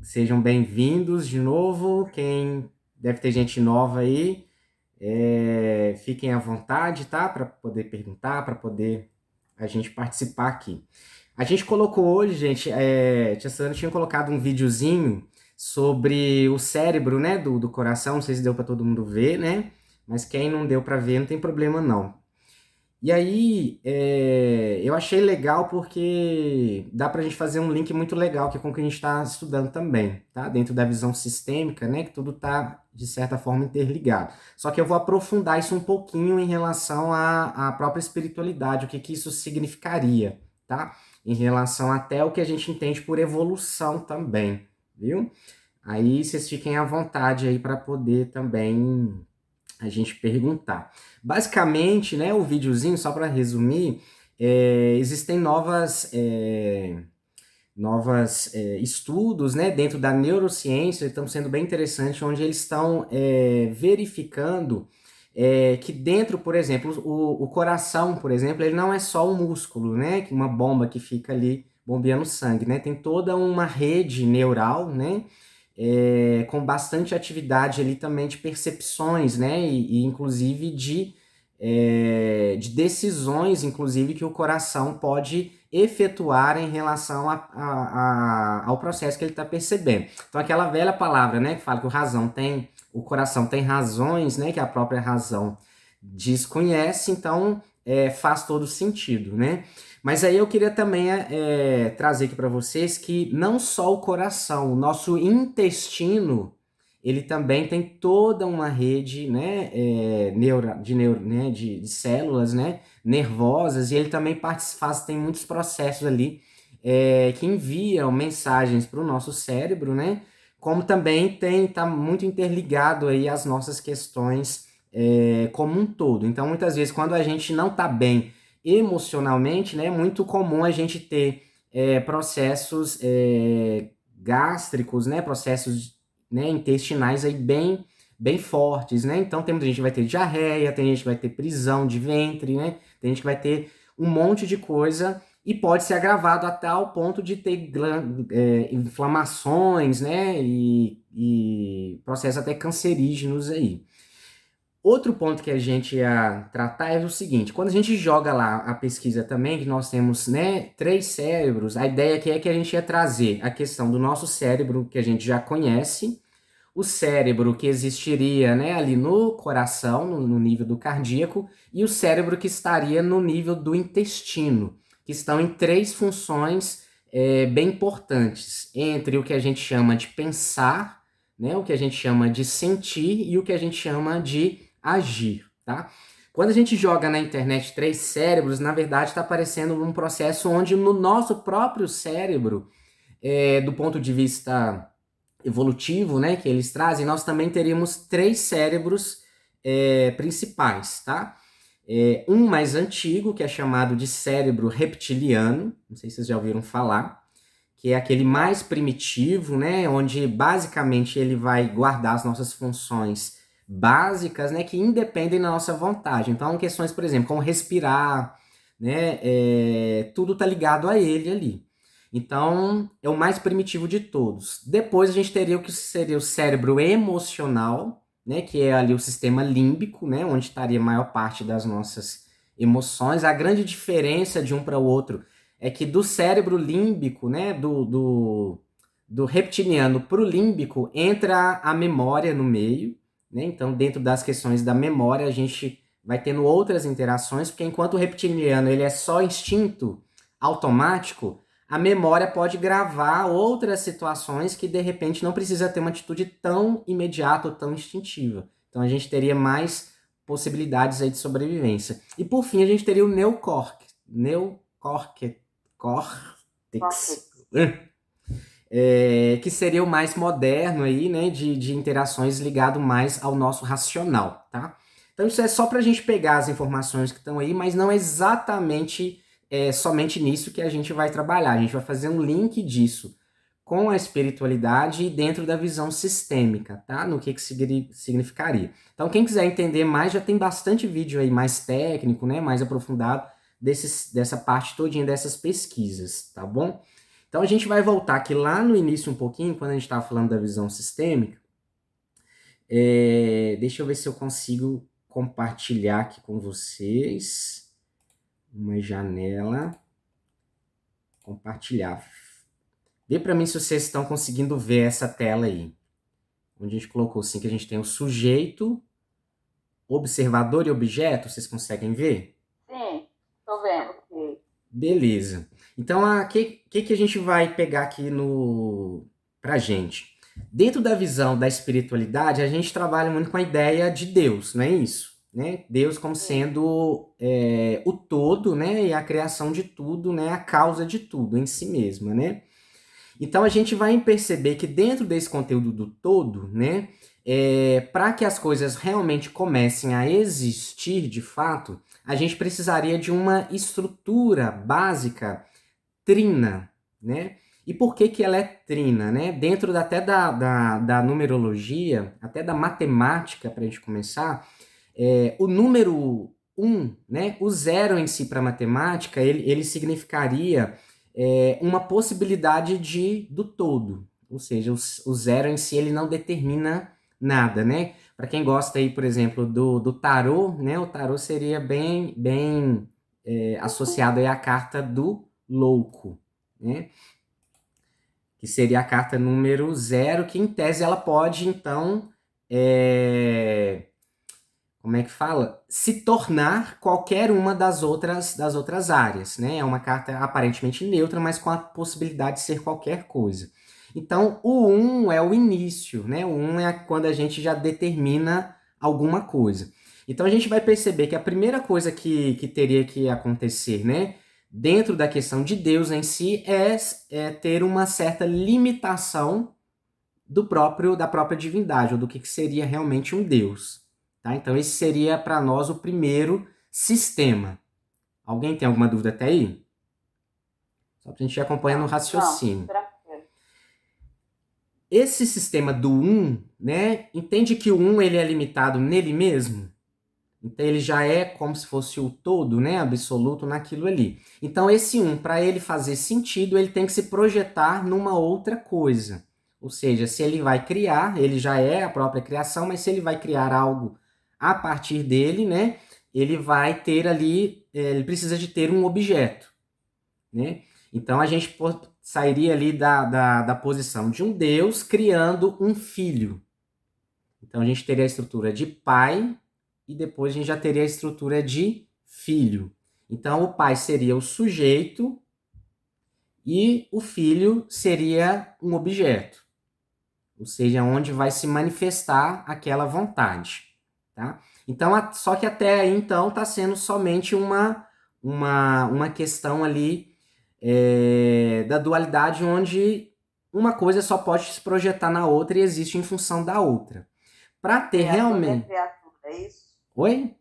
Sejam bem-vindos de novo. Quem deve ter gente nova aí, fiquem à vontade, tá? Para poder perguntar, para poder a gente participar aqui. A gente colocou hoje, gente, Tia Sandra tinha colocado um videozinho sobre o cérebro, né, do coração. Não sei se deu para todo mundo ver, né? Mas quem não deu para ver, não tem problema não. E aí, eu achei legal porque dá para a gente fazer um link muito legal que é com o que a gente está estudando também, tá? Dentro da visão sistêmica, né? Que tudo está, de certa forma, interligado. Só que eu vou aprofundar isso um pouquinho em relação à própria espiritualidade, o que que isso significaria, tá? Em relação até o que a gente entende por evolução também, viu? Aí vocês fiquem à vontade aí para poder também a gente perguntar. Basicamente, né, o videozinho, só para resumir, existem novas estudos, né, dentro da neurociência, estão sendo bem interessantes, onde eles estão verificando que dentro, por exemplo, o coração, por exemplo, ele não é só um músculo, né, uma bomba que fica ali bombeando sangue, né, tem toda uma rede neural, né, com bastante atividade ali também de percepções, né? E inclusive de decisões, inclusive, que o coração pode efetuar em relação ao processo que ele está percebendo. Então, aquela velha palavra, né, que fala que o coração tem razões, né, que a própria razão desconhece, então faz todo sentido, né? Mas aí eu queria também trazer aqui para vocês que não só o coração, o nosso intestino, ele também tem toda uma rede, né, né, de células, né, nervosas, e ele também tem muitos processos ali que enviam mensagens para o nosso cérebro, né, como também está muito interligado aí às nossas questões como um todo. Então, muitas vezes, quando a gente não está bem emocionalmente, né, é muito comum a gente ter processos gástricos, né, processos, né, intestinais aí bem fortes, né? Então tem muita gente que vai ter diarreia, tem gente que vai ter prisão de ventre, né? Tem gente que vai ter um monte de coisa e pode ser agravado até ao ponto de ter inflamações, né? E processos até cancerígenos aí. Outro ponto que a gente ia tratar é o seguinte: quando a gente joga lá a pesquisa também, que nós temos, né, três cérebros, a ideia aqui é que a gente ia trazer a questão do nosso cérebro, que a gente já conhece, o cérebro que existiria, né, ali no coração, no nível do cardíaco, e o cérebro que estaria no nível do intestino, que estão em três funções bem importantes, entre o que a gente chama de pensar, né, o que a gente chama de sentir e o que a gente chama de agir, tá? Quando a gente joga na internet três cérebros, na verdade está aparecendo um processo onde no nosso próprio cérebro, do ponto de vista evolutivo, né, que eles trazem, nós também teríamos três cérebros principais, tá? Um mais antigo, que é chamado de cérebro reptiliano, não sei se vocês já ouviram falar, que é aquele mais primitivo, né, onde basicamente ele vai guardar as nossas funções básicas, né, que independem da nossa vontade. Então, questões, por exemplo, como respirar, né, tudo tá ligado a ele ali. Então, é o mais primitivo de todos. Depois a gente teria o que seria o cérebro emocional, né, que é ali o sistema límbico, né, onde estaria a maior parte das nossas emoções. A grande diferença de um para o outro é que do cérebro límbico, né, do reptiliano para o límbico, entra a memória no meio, né? Então, dentro das questões da memória, a gente vai tendo outras interações, porque enquanto o reptiliano ele é só instinto automático, a memória pode gravar outras situações que de repente não precisa ter uma atitude tão imediata ou tão instintiva. Então a gente teria mais possibilidades aí de sobrevivência. E por fim a gente teria o córtex, que seria o mais moderno aí, né, de interações ligado mais ao nosso racional, tá? Então isso é só para a gente pegar as informações que estão aí, mas não é exatamente somente nisso que a gente vai trabalhar. A gente vai fazer um link disso com a espiritualidade e dentro da visão sistêmica, tá? No que significaria. Então, quem quiser entender mais, já tem bastante vídeo aí mais técnico, né? Mais aprofundado dessa parte todinha dessas pesquisas, tá bom? Então a gente vai voltar aqui lá no início um pouquinho, quando a gente estava falando da visão sistêmica. Deixa eu ver se eu consigo compartilhar aqui com vocês uma janela. Compartilhar. Vê para mim se vocês estão conseguindo ver essa tela aí. Onde a gente colocou assim que a gente tem o sujeito, observador e objeto. Vocês conseguem ver? Sim, estou vendo. Beleza. Então, o que a gente vai pegar aqui pra gente? Dentro da visão da espiritualidade, a gente trabalha muito com a ideia de Deus, não é isso? Né? Deus como sendo o todo, né? E a criação de tudo, né? A causa de tudo em si mesma, né? Então, a gente vai perceber que dentro desse conteúdo do todo, né? Para que as coisas realmente comecem a existir de fato, a gente precisaria de uma estrutura básica trina, né? E por que que ela é trina, né? Dentro até da numerologia, até da matemática, para a gente começar, o número 1, né? O zero em si para matemática, ele significaria uma possibilidade do todo. Ou seja, o zero em si ele não determina nada, né? Para quem gosta aí, por exemplo, do tarô, né? O tarô seria bem associado aí à carta do louco, né? Que seria a carta número 0, que em tese ela pode, então, como é que fala? Se tornar qualquer uma das outras áreas, né? É uma carta aparentemente neutra, mas com a possibilidade de ser qualquer coisa. Então, o 1 é o início, né? O 1 é quando a gente já determina alguma coisa. Então, a gente vai perceber que a primeira coisa que teria que acontecer, né? Dentro da questão de Deus em si, é ter uma certa limitação da própria divindade, ou do que seria realmente um Deus. Tá? Então, esse seria para nós o primeiro sistema. Alguém tem alguma dúvida até aí? Só para a gente ir acompanhando o raciocínio. Esse sistema do 1, né, entende que o 1 ele é limitado nele mesmo? Então, ele já é como se fosse o todo, né, absoluto naquilo ali. Então, esse 1, para ele fazer sentido, ele tem que se projetar numa outra coisa. Ou seja, se ele vai criar, ele já é a própria criação, mas se ele vai criar algo a partir dele, né, ele vai ter ali, ele precisa de ter um objeto, né? Então, a gente sairia ali da posição de um Deus criando um filho. Então, a gente teria a estrutura de pai, e depois a gente já teria a estrutura de filho. Então, o pai seria o sujeito e o filho seria um objeto, ou seja, onde vai se manifestar aquela vontade. Tá? Então, só que até aí, então, está sendo somente uma questão ali da dualidade, onde uma coisa só pode se projetar na outra e existe em função da outra. Para ter realmente... criatura, é isso? Oi?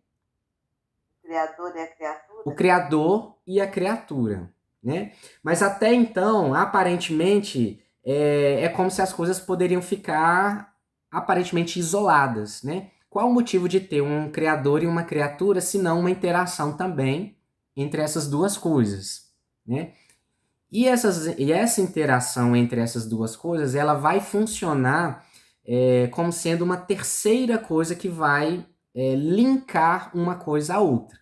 O criador e a criatura? O criador e a criatura, né? Mas até então, aparentemente, é como se as coisas poderiam ficar aparentemente isoladas, né? Qual o motivo de ter um criador e uma criatura, se não uma interação também entre essas duas coisas, né? E essa interação entre essas duas coisas, ela vai funcionar como sendo uma terceira coisa que vai linkar uma coisa à outra.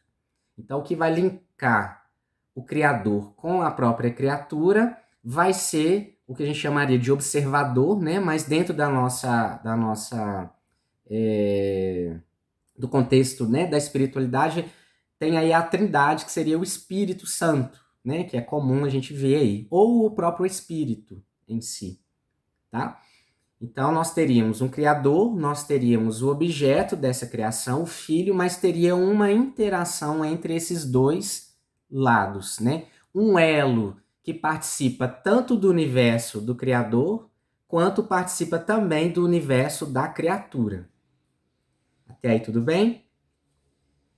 Então, o que vai linkar o criador com a própria criatura vai ser o que a gente chamaria de observador, né? Mas dentro do contexto, né, da espiritualidade, tem aí a trindade, que seria o Espírito Santo, né? Que é comum a gente ver aí. Ou o próprio Espírito em si, tá? Então, nós teríamos um criador, nós teríamos o objeto dessa criação, o filho, mas teria uma interação entre esses dois lados, né? Um elo que participa tanto do universo do criador, quanto participa também do universo da criatura. Até aí tudo bem?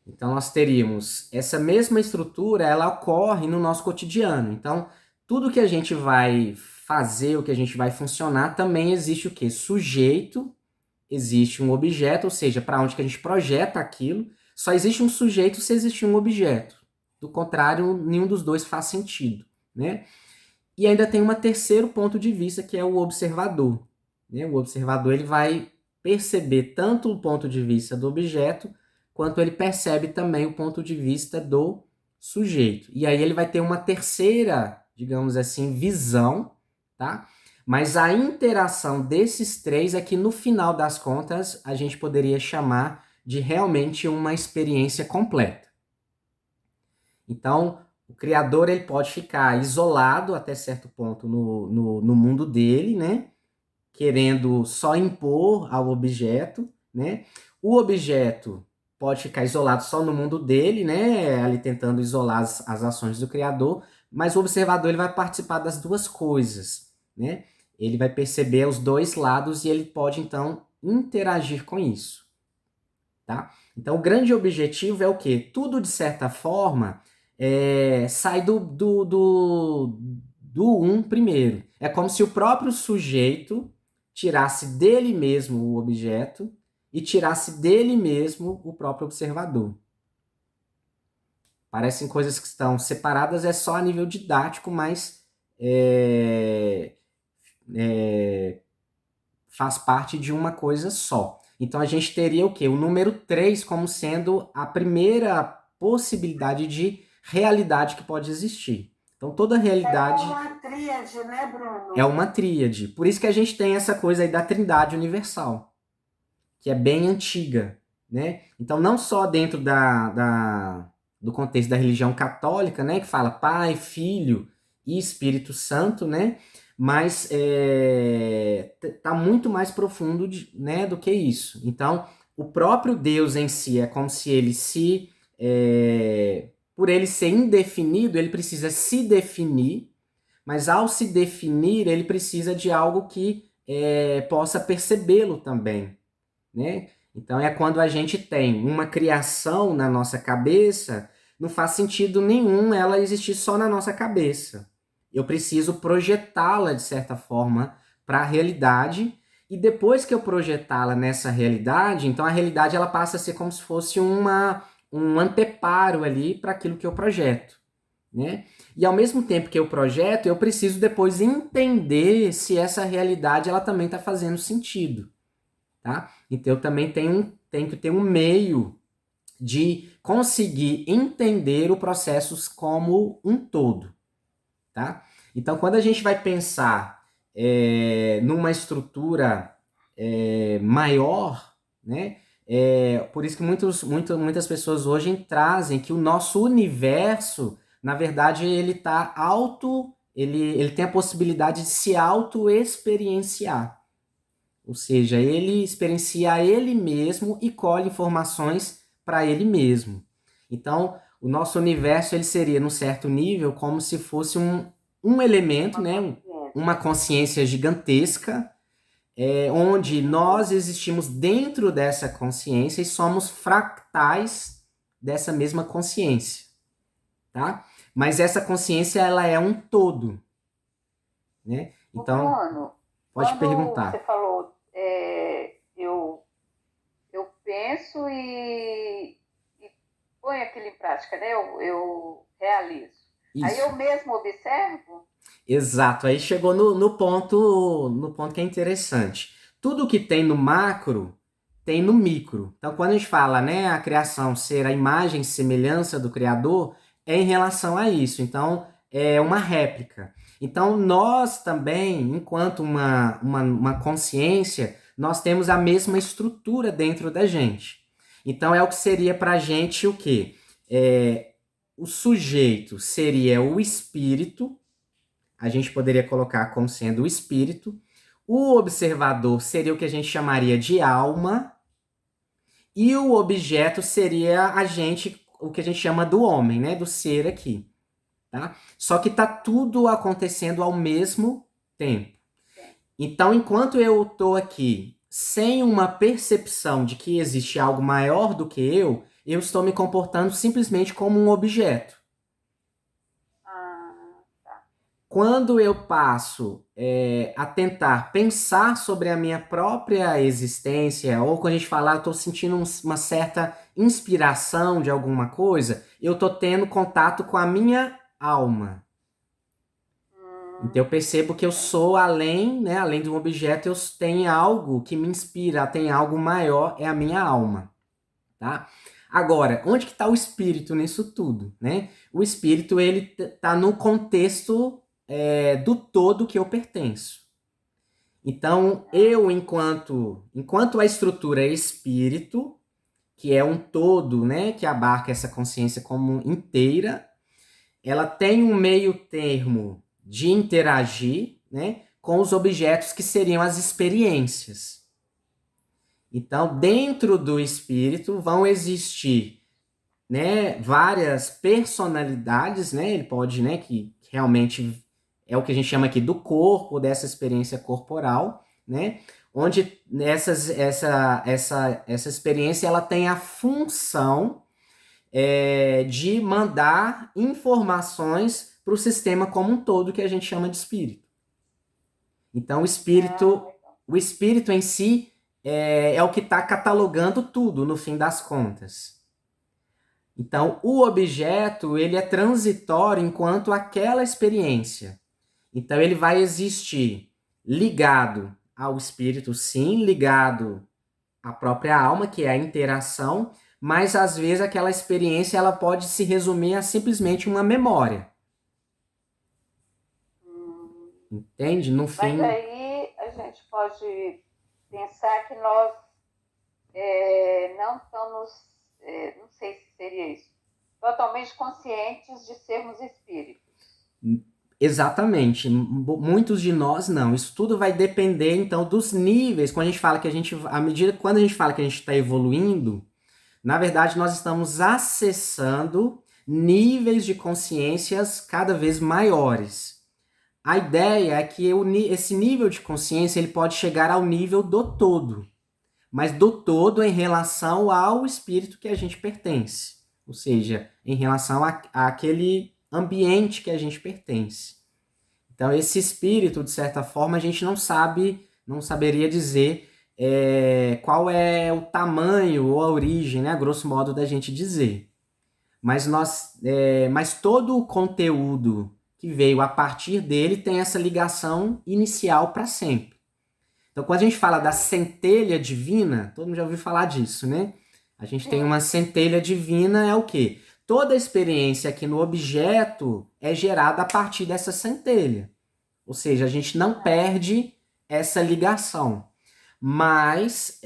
Então, nós teríamos essa mesma estrutura, ela ocorre no nosso cotidiano. Então, tudo que a gente vai fazer, o que a gente vai funcionar, também existe o quê? Sujeito, existe um objeto, ou seja, para onde que a gente projeta aquilo, só existe um sujeito se existir um objeto. Do contrário, nenhum dos dois faz sentido, né? E ainda tem um terceiro ponto de vista, que é o observador, né? O observador ele vai perceber tanto o ponto de vista do objeto, quanto ele percebe também o ponto de vista do sujeito. E aí ele vai ter uma terceira, digamos assim, visão, tá? Mas a interação desses três é que no final das contas a gente poderia chamar de realmente uma experiência completa. Então, o criador ele pode ficar isolado até certo ponto no mundo dele, né? Querendo só impor ao objeto, né? O objeto pode ficar isolado só no mundo dele, né? Ali tentando isolar as ações do criador, mas o observador ele vai participar das duas coisas, né? Ele vai perceber os dois lados e ele pode então interagir com isso, tá? Então, o grande objetivo é o quê? Tudo, de certa forma, sai do um primeiro. É como se o próprio sujeito tirasse dele mesmo o objeto e tirasse dele mesmo o próprio observador. Parecem coisas que estão separadas, é só a nível didático, mas faz parte de uma coisa só. Então a gente teria o quê? O número 3 como sendo a primeira possibilidade de realidade que pode existir. Então toda realidade É uma tríade, né, Bruno? é uma tríade. Por isso que a gente tem essa coisa aí da Trindade Universal, que é bem antiga, né? Então não só dentro do contexto da religião católica, né, que fala Pai, Filho e Espírito Santo, né? Mas tá muito mais profundo né, do que isso. Então, o próprio Deus em si é como se ele por ele ser indefinido, ele precisa se definir, mas ao se definir, ele precisa de algo que possa percebê-lo também, né? Então é quando a gente tem uma criação na nossa cabeça, não faz sentido nenhum ela existir só na nossa cabeça. Eu preciso projetá-la de certa forma para a realidade, e depois que eu projetá-la nessa realidade, então a realidade ela passa a ser como se fosse um anteparo ali para aquilo que eu projeto, né? E ao mesmo tempo que eu projeto, eu preciso depois entender se essa realidade ela também está fazendo sentido, tá? Então eu também tenho que ter um meio de conseguir entender o processo como um todo, tá? Então quando a gente vai pensar numa estrutura maior, né? Por isso que muitas pessoas hoje trazem que o nosso universo, na verdade, ele tem a possibilidade de se auto-experienciar. Ou seja, ele experiencia ele mesmo e colhe informações para ele mesmo. Então, o nosso universo ele seria, num certo nível, como se fosse um elemento, né? Uma consciência gigantesca, onde nós existimos dentro dessa consciência e somos fractais dessa mesma consciência, tá? Mas essa consciência ela é um todo, né? Então, Bruno, pode quando você perguntar. falou, eu penso e ponho aquilo em prática, né? Eu realizo. Aí Isso. eu mesmo observo? Exato, aí chegou no ponto que é interessante. Tudo que tem no macro tem no micro. Então, quando a gente fala, né, a criação ser a imagem e semelhança do Criador, é em relação a isso. Então, é uma réplica. Então, nós também, enquanto uma consciência, nós temos a mesma estrutura dentro da gente. Então, é o que seria para a gente o quê? O sujeito seria o espírito, a gente poderia colocar como sendo o espírito. O observador seria o que a gente chamaria de alma. E o objeto seria o que a gente chama do homem, né? Do ser aqui, tá? Só que tá tudo acontecendo ao mesmo tempo. Então, enquanto eu tô aqui sem uma percepção de que existe algo maior do que eu estou me comportando simplesmente como um objeto. Quando eu passo a tentar pensar sobre a minha própria existência, ou quando a gente fala, eu estou sentindo uma certa inspiração de alguma coisa, eu estou tendo contato com a minha alma. Então eu percebo que eu sou além, né, além de um objeto, eu tenho algo que me inspira, tem algo maior, é a minha alma, tá? Agora, onde que está o espírito nisso tudo, né? O espírito, ele tá no contexto do todo que eu pertenço. Então, eu, enquanto a estrutura é espírito, que é um todo, né, que abarca essa consciência como inteira, ela tem um meio termo de interagir, né, com os objetos que seriam as experiências. Então, dentro do espírito vão existir, né, várias personalidades, né, ele pode, né, que realmente é o que a gente chama aqui do corpo, dessa experiência corporal, né, onde essa experiência ela tem a função de mandar informações para o sistema como um todo que a gente chama de espírito. Então, o espírito em si é o que está catalogando tudo, no fim das contas. Então, o objeto ele é transitório enquanto aquela experiência. Então, ele vai existir ligado ao espírito, sim, ligado à própria alma, que é a interação, mas às vezes aquela experiência ela pode se resumir a simplesmente uma memória. Entende? No fim. Mas aí a gente pode pensar que nós não estamos, não sei se seria isso, totalmente conscientes de sermos espíritos. Exatamente. Muitos de nós não. Isso tudo vai depender, então, dos níveis. Quando a gente fala que quando a gente fala que a gente está evoluindo, na verdade, nós estamos acessando níveis de consciências cada vez maiores. A ideia é que esse nível de consciência ele pode chegar ao nível do todo, mas do todo em relação ao espírito que a gente pertence, ou seja, em relação àquele ambiente que a gente pertence. Então, esse espírito, de certa forma, a gente não saberia dizer qual é o tamanho ou a origem, né, a grosso modo, da gente dizer. Mas todo o conteúdo que veio a partir dele tem essa ligação inicial para sempre. Então, quando a gente fala da centelha divina, todo mundo já ouviu falar disso, né? A gente tem uma centelha divina, é o quê? Toda experiência aqui no objeto é gerada a partir dessa centelha. Ou seja, a gente não perde essa ligação. Mas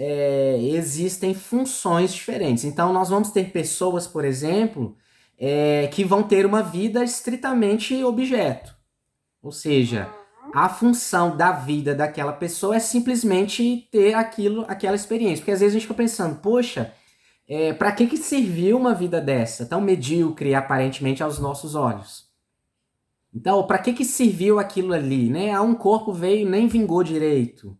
existem funções diferentes. Então, nós vamos ter pessoas, por exemplo, que vão ter uma vida estritamente objeto. Ou seja, a função da vida daquela pessoa é simplesmente ter aquela experiência. Porque às vezes a gente fica pensando, poxa, para que serviu uma vida dessa, tão medíocre aparentemente aos nossos olhos? Então, para que serviu aquilo ali, né? Um corpo veio e nem vingou direito,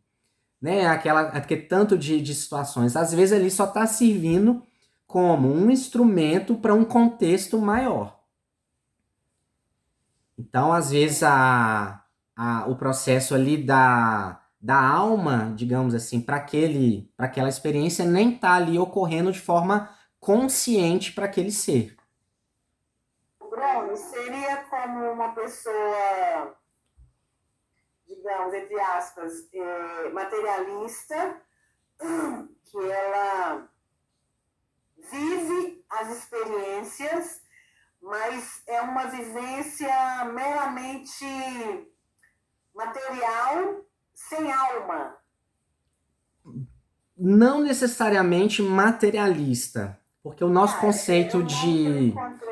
né? Aquele tanto de situações. Às vezes ali só está servindo como um instrumento para um contexto maior. Então, às vezes, o processo ali da alma, digamos assim, para aquela experiência nem está ali ocorrendo de forma consciente para aquele ser. Bruno, seria como uma pessoa, digamos, entre aspas, materialista, que ela vive as experiências, mas é uma vivência meramente material, sem alma. Não necessariamente materialista, porque o nosso conceito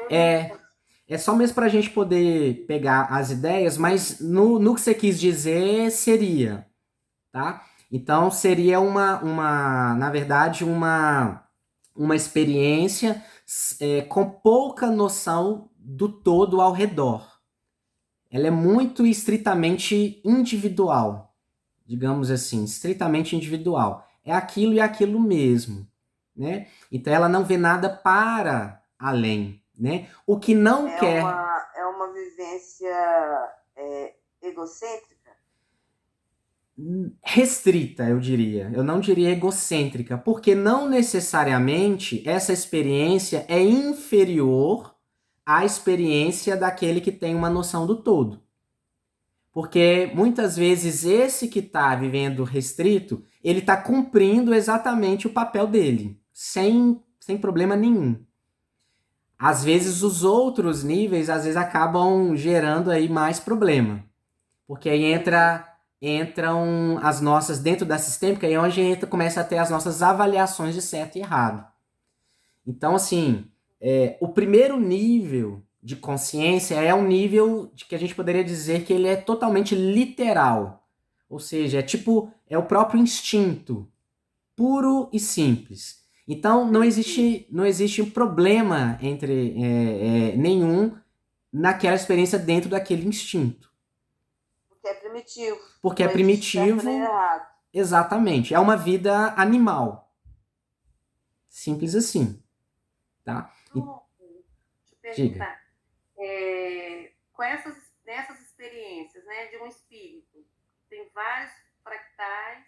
é só mesmo para a gente poder pegar as ideias, mas no que você quis dizer seria, tá? Então seria na verdade, uma experiência com pouca noção do todo ao redor. Ela é muito estritamente individual, digamos assim, estritamente individual. É aquilo e aquilo mesmo, né? Então ela não vê nada para além, né? O que não quer... É uma vivência egocêntrica? Restrita, eu diria. Eu não diria egocêntrica, porque não necessariamente essa experiência é inferior à experiência daquele que tem uma noção do todo. Porque muitas vezes esse que está vivendo restrito, ele está cumprindo exatamente o papel dele, sem problema nenhum. Às vezes os outros níveis, às vezes acabam gerando aí mais problema. Porque aí entram as nossas, dentro da sistêmica, aí é onde começa a ter as nossas avaliações de certo e errado. Então, assim, o primeiro nível de consciência é um nível de que a gente poderia dizer que ele é totalmente literal. Ou seja, é o próprio instinto, puro e simples. Então, não existe um problema entre nenhum naquela experiência dentro daquele instinto. Porque é primitivo. Porque é Não existe primitivo, certo nem errado. exatamente. É uma vida animal. Simples assim, tá? Deixa eu perguntar. Nessas experiências, né, de um espírito, tem vários fractais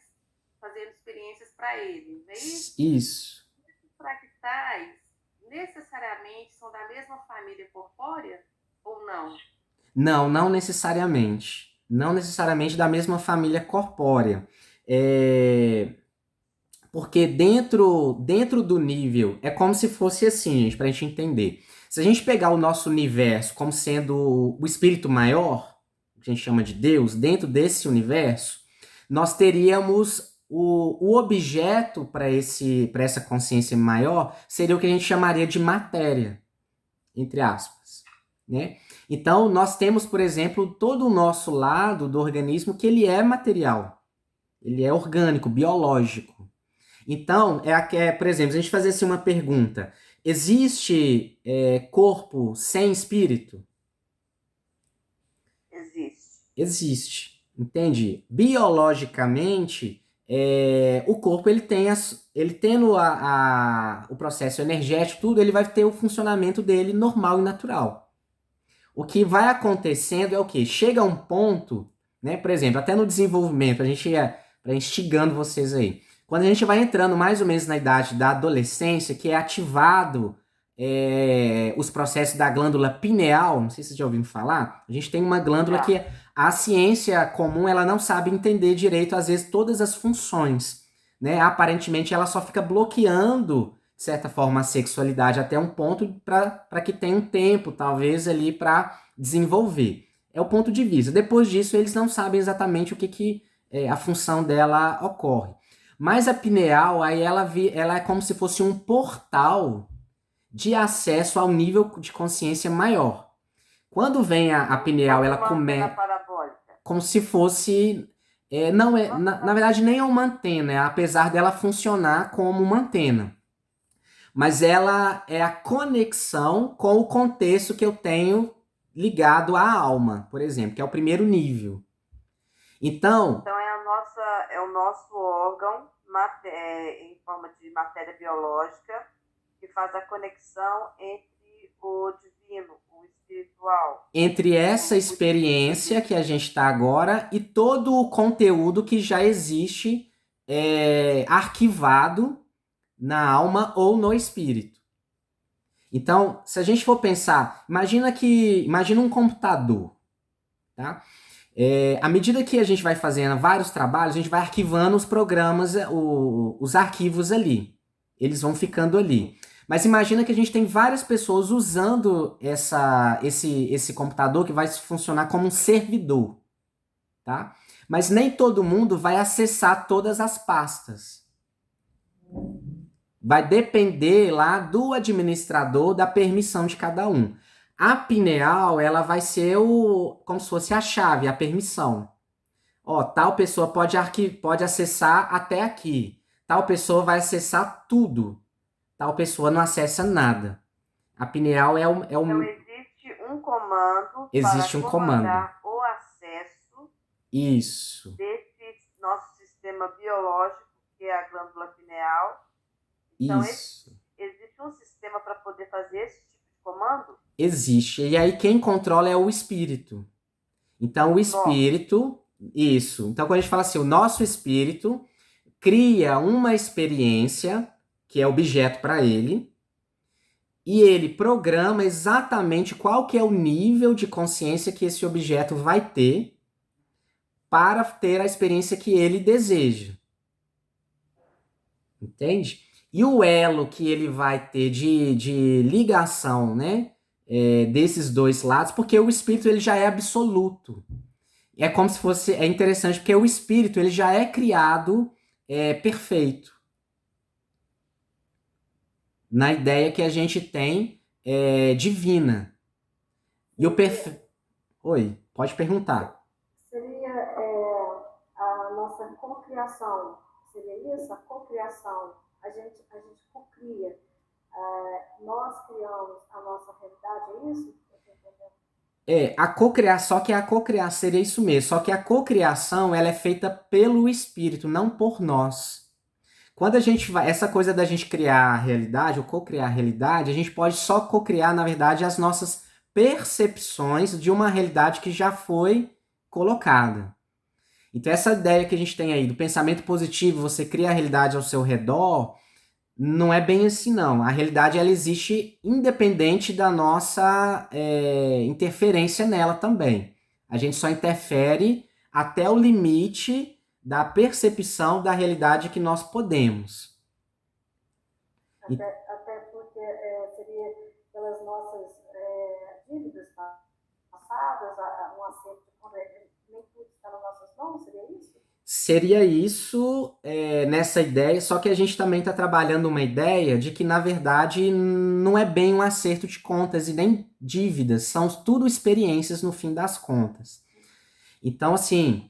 fazendo experiências para ele, não é isso? Isso. Esses fractais necessariamente são da mesma família corpórea ou não? Não, não necessariamente. Não necessariamente da mesma família corpórea. Porque dentro do nível, é como se fosse assim, gente, pra gente entender. Se a gente pegar o nosso universo como sendo o espírito maior, que a gente chama de Deus, dentro desse universo, nós teríamos o objeto para essa consciência maior, seria o que a gente chamaria de matéria, entre aspas, né? Então, nós temos, por exemplo, todo o nosso lado do organismo que ele é material. Ele é orgânico, biológico. Então, por exemplo, se a gente fizesse uma pergunta, existe corpo sem espírito? Existe. Existe, entende? Biologicamente, o corpo ele tendo o processo energético, tudo, ele vai ter o funcionamento dele normal e natural. O que vai acontecendo é o quê? Chega a um ponto, né? Por exemplo, até no desenvolvimento, a gente ia instigando vocês aí. Quando a gente vai entrando mais ou menos na idade da adolescência, que é ativado os processos da glândula pineal, não sei se vocês já ouviram falar, a gente tem uma glândula que a ciência comum ela não sabe entender direito, às vezes, todas as funções. Né? Aparentemente, ela só fica bloqueando, de certa forma, a sexualidade até um ponto para que tenha um tempo, talvez, ali para desenvolver. É o ponto de vista. Depois disso, eles não sabem exatamente o que a função dela ocorre. Mas a pineal, aí ela é como se fosse um portal de acesso ao nível de consciência maior. Quando vem a pineal, ela começa como se fosse... na verdade, nem é uma antena, apesar dela funcionar como uma antena. Mas ela é a conexão com o contexto que eu tenho ligado à alma, por exemplo, que é o primeiro nível. Então é o nosso órgão em forma de matéria biológica que faz a conexão entre o divino, o espiritual. Entre essa experiência que a gente está agora e todo o conteúdo que já existe arquivado na alma ou no espírito. Então, se a gente for pensar, imagina um computador, tá? À medida que a gente vai fazendo vários trabalhos, a gente vai arquivando os programas, os arquivos ali. Eles vão ficando ali. Mas imagina que a gente tem várias pessoas usando esse computador que vai funcionar como um servidor, tá? Mas nem todo mundo vai acessar todas as pastas. Vai depender lá do administrador, da permissão de cada um. A pineal, ela vai ser como se fosse a chave, a permissão. Tal pessoa pode acessar até aqui. Tal pessoa vai acessar tudo. Tal pessoa não acessa nada. A pineal Então, existe um comando existe para um comando. O acesso Isso. desse nosso sistema biológico, que é a glândula pineal. Então, isso. Existe um sistema para poder fazer esse tipo de comando? Existe. E aí quem controla é o espírito. Então o espírito... Isso. Então quando a gente fala assim, o nosso espírito cria uma experiência que é objeto para ele e ele programa exatamente qual que é o nível de consciência que esse objeto vai ter para ter a experiência que ele deseja. Entende? E o elo que ele vai ter de ligação, né? Desses dois lados, porque o espírito ele já é absoluto. É como se fosse. É interessante porque o espírito ele já é criado perfeito. Na ideia que a gente tem divina. E o perfeito. Oi, pode perguntar. Seria a nossa cocriação, seria isso? A cocriação. A gente cocria. Nós criamos a nossa realidade, é isso? A cocriação, só que a cocriação seria isso mesmo, só que a cocriação ela é feita pelo espírito, não por nós. Quando a gente vai, essa coisa da gente criar a realidade, ou cocriar a realidade, a gente pode só cocriar, na verdade, as nossas percepções de uma realidade que já foi colocada. Então essa ideia que a gente tem aí do pensamento positivo, você cria a realidade ao seu redor, não é bem assim, não. A realidade ela existe independente da nossa interferência nela também. A gente só interfere até o limite da percepção da realidade que nós podemos. Até porque seria pelas nossas dívidas passadas, um acerto de conta, nem tudo está nas nossas mãos, seria isso? Seria isso nessa ideia, só que a gente também está trabalhando uma ideia de que, na verdade, não é bem um acerto de contas e nem dívidas, são tudo experiências no fim das contas. Então, assim,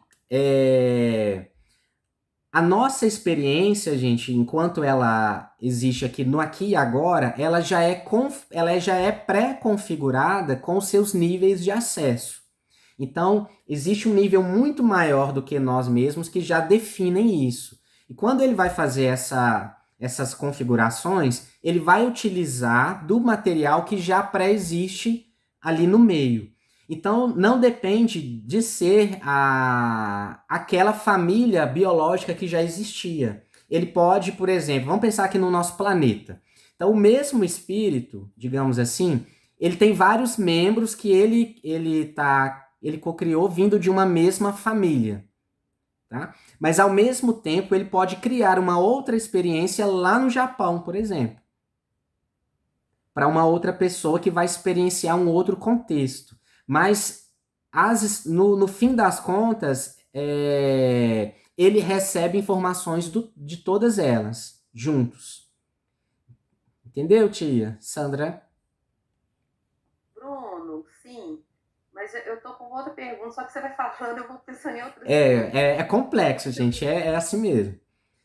a nossa experiência, gente, enquanto ela existe aqui no aqui e agora, ela já é pré-configurada com seus níveis de acesso. Então, existe um nível muito maior do que nós mesmos que já definem isso. E quando ele vai fazer essas configurações, ele vai utilizar do material que já pré-existe ali no meio. Então, não depende de ser aquela família biológica que já existia. Ele pode, por exemplo, vamos pensar aqui no nosso planeta. Então, o mesmo espírito, digamos assim, ele tem vários membros que ele cocriou vindo de uma mesma família. Tá? Mas, ao mesmo tempo, ele pode criar uma outra experiência lá no Japão, por exemplo. Para uma outra pessoa que vai experienciar um outro contexto. Mas, no fim das contas, ele recebe informações de todas elas, juntos. Entendeu, tia Sandra? Bruno, sim. Mas eu tô com outra pergunta, só que você vai falando, eu vou pensando em outras coisas. É complexo, gente. É assim mesmo.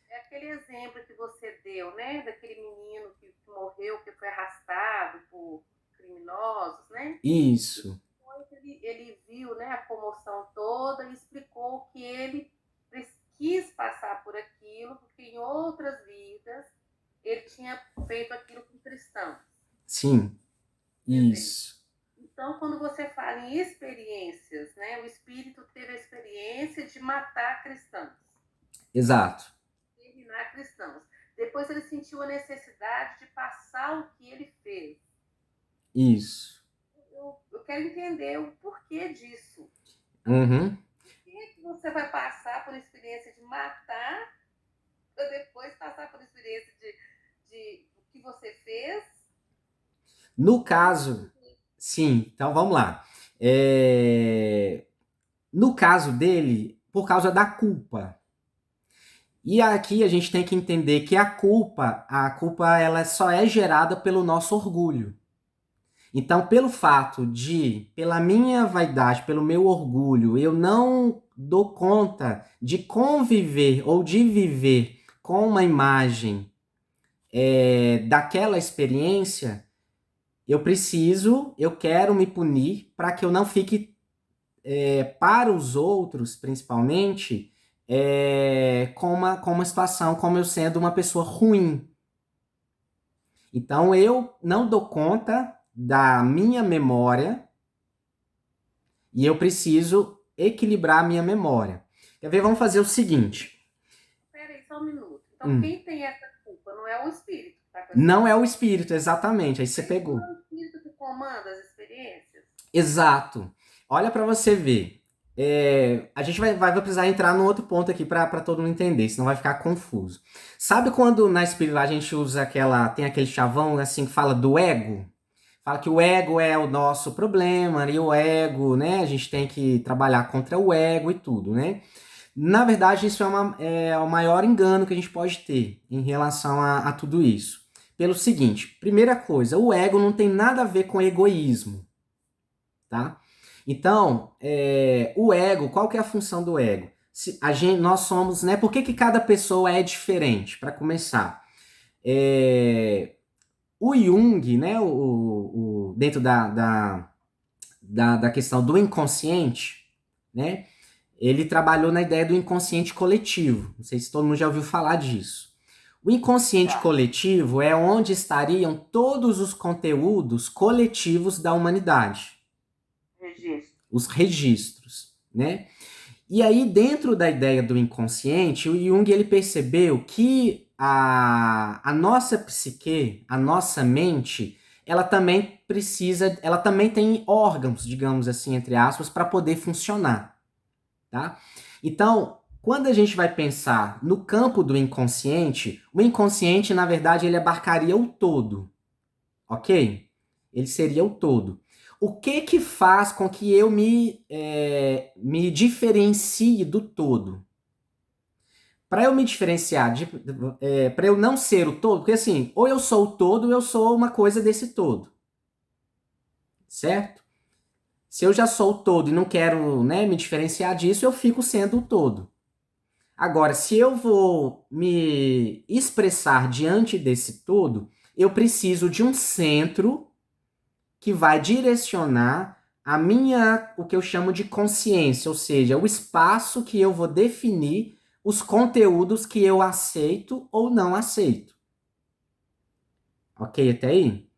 É aquele exemplo que você deu, né? Daquele menino que morreu, que foi arrastado por criminosos, né? Isso. Ele viu, né, a comoção toda e explicou que ele quis passar por aquilo, porque em outras vidas ele tinha feito aquilo com cristãos. Sim, isso. Então, quando você fala em experiências, né, o espírito teve a experiência de matar cristãos. Exato. Eliminar cristãos. Depois ele sentiu a necessidade de passar o que ele fez. Isso. Eu quero entender o porquê disso. Uhum. Por que você vai passar por experiência de matar para depois passar por experiência de o que você fez? No caso, sim, então vamos lá. No caso dele, por causa da culpa. E aqui a gente tem que entender que a culpa ela só é gerada pelo nosso orgulho. Então, pela minha vaidade, pelo meu orgulho, eu não dou conta de conviver ou de viver com uma imagem daquela experiência, eu quero me punir para que eu não fique, para os outros, principalmente, com uma situação como eu sendo uma pessoa ruim. Então, eu não dou conta da minha memória e eu preciso equilibrar a minha memória. Quer ver? Vamos fazer o seguinte. Espera aí, só um minuto. Então, quem tem essa culpa não é o espírito? Tá? Não é o espírito, exatamente. Aí você pegou. Não é o espírito que comanda as experiências? Exato. Olha para você ver. a gente vai precisar entrar num outro ponto aqui para todo mundo entender, senão vai ficar confuso. Sabe quando na espiritualidade a gente usa tem aquele chavão assim que fala do ego? Fala que o ego é o nosso problema, e o ego, né? A gente tem que trabalhar contra o ego e tudo, né? Na verdade, isso é o maior engano que a gente pode ter em relação a tudo isso. Pelo seguinte, primeira coisa, o ego não tem nada a ver com egoísmo, tá? Então, o ego, qual que é a função do ego? Nós somos, né? Por que cada pessoa é diferente? Para começar, o Jung, né? Dentro da questão do inconsciente, né? Ele trabalhou na ideia do inconsciente coletivo. Não sei se todo mundo já ouviu falar disso. O inconsciente coletivo é onde estariam todos os conteúdos coletivos da humanidade. Os registros, né? E aí, dentro da ideia do inconsciente, o Jung ele percebeu que a nossa psique, a nossa mente, ela também tem órgãos, digamos assim, entre aspas, para poder funcionar, tá? Então, quando a gente vai pensar no campo do inconsciente, o inconsciente, na verdade, ele abarcaria o todo, ok? Ele seria o todo. O que faz com que eu me diferencie do todo? Para eu me diferenciar, para eu não ser o todo, porque assim, ou eu sou o todo ou eu sou uma coisa desse todo. Certo? Se eu já sou o todo e não quero, né, me diferenciar disso, eu fico sendo o todo. Agora, se eu vou me expressar diante desse todo, eu preciso de um centro que vai direcionar o que eu chamo de consciência, ou seja, o espaço que eu vou definir os conteúdos que eu aceito ou não aceito. Ok até aí?